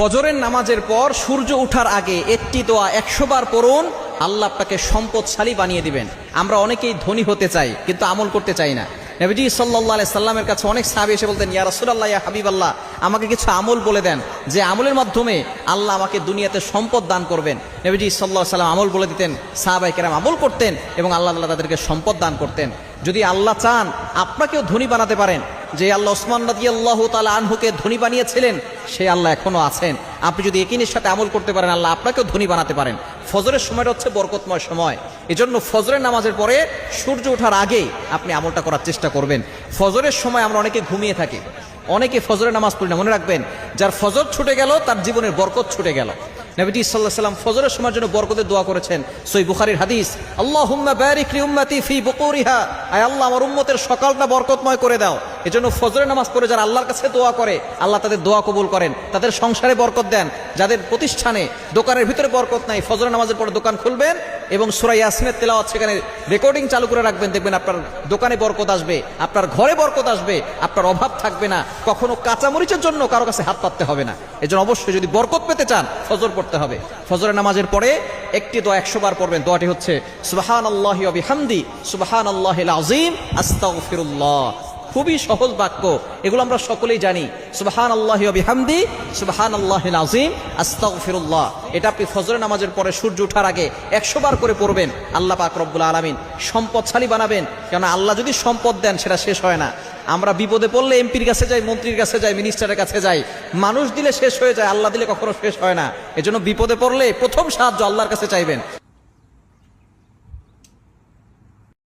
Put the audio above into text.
ফজরের নামাজের পর সূর্য ওঠার আগে একটি দোয়া 100 বার পড়ুন, আল্লাহ আপনাকে সম্পদশালী বানিয়ে দিবেন। আমরা অনেকেই ধনী হতে চাই কিন্তু আমল করতে চাই না। নবীজি সাল্লাল্লাহু আলাইহি সাল্লামের কাছে অনেক সাহাবী এসে বলতেন, ইয়া রাসূলুল্লাহ, ইয়া হাবিবাল্লাহ, আমাকে কিছু আমল বলে দেন যে আমলের মাধ্যমে আল্লাহ আমাকে দুনিয়াতে সম্পদ দান করবেন। নবীজি সাল্লাল্লাহু আলাইহি সাল্লাম আমল বলে দিতেন, সাহাবায়ে কেরাম আমল করতেন এবং আল্লাহ তাআলা তাদেরকে সম্পদ দান করতেন। যদি আল্লাহ চান আপনাকেও ধনী বানাতে পারেন, যে আল্লাহ ওসমান রাদিয়াল্লাহু তাআলা আনহুকে ধনী বানিয়েছিলেন সেই আল্লাহ এখনো আছেন। আপনি যদি ইয়াকিনের সাথে আমল করতে পারেন, আল্লাহ আপনাকেও ধনী বানাতে পারেন। ফজরের সময়টা হচ্ছে বরকতময় সময়, এজন্য ফজরের নামাজের পরে সূর্য ওঠার আগেই আপনি আমলটা করার চেষ্টা করবেন। ফজরের সময় আমরা অনেকে ঘুমিয়ে থাকি, অনেকে ফজরের নামাজ পড়ি না। মনে রাখবেন, যার ফজর ছুটে গেল তার জীবনের বরকত ছুটে গেল। নবীজি সাল্লাল্লাহু আলাইহি ওয়াসাল্লাম ফজরের সময়ের জন্য বরকতের দোয়া করেছেন, সহিহ বুখারীর হাদিস, আল্লাহুম্মা বারিক লি উম্মতি ফি বুকুরিহা, আয় আল্লাহ আমার উম্মতের সকালটা বরকতময় করে দাও। এজন্য ফজরের নামাজ পড়ে যারা আল্লাহর কাছে দোয়া করে, আল্লাহ তাদের দোয়া কবুল করেন, তাদের সংসারে বরকত দেন। যাদের প্রতিষ্ঠানে দোকানের ভিতরে বরকত নাই, ফজরের নামাজের পরে দোকান খুলবেন এবং সূরা ইয়াসিনের তেলাওয়াত সেখানে রেকর্ডিং চালু করে রাখবেন, দেখবেন আপনার দোকানে বরকত আসবে, আপনার ঘরে বরকত আসবে, আপনার অভাব থাকবে না। কখনো কাঁচামরিচের জন্য কারো কাছে হাত পাততে হবে না। এজন্য অবশ্যই যদি বরকত পেতে চান ফজর পড়তে হবে। ফজরের নামাজের পরে একটি দোয়া 100 বার পড়বেন। দোয়াটি হচ্ছে সুবহানাল্লাহি ওয়া বিহামদি সুবহানাল্লাহিল আযীম আস্তাগফিরুল্লাহ। খুবই সহজ বাক্য, এগুলো আমরা সকলেই জানি। সুবহানাল্লাহি ওয়া বিহামদি সুবহানাল্লাহিল আযীম আস্তাগফিরুল্লাহ। এটা আপনি ফজরের নামাজের পরে সূর্য ওঠার আগে 100 বার করে পড়বেন। আল্লাহ পাক রব্বুল আলামিন সম্পদশালী বানাবেন। কেননা আল্লাহ যদি সম্পদ দেন সেটা শেষ হয় না। আমরা বিপদে পড়লে এমপির কাছে যাই, মন্ত্রীর কাছে যাই, মিনিস্টারের কাছে যাই। মানুষ দিলে শেষ হয়ে যায়, আল্লাহ দিলে কখনো শেষ হয় না। এজন্য বিপদে পড়লে প্রথম সাহায্য আল্লাহর কাছে চাইবেন।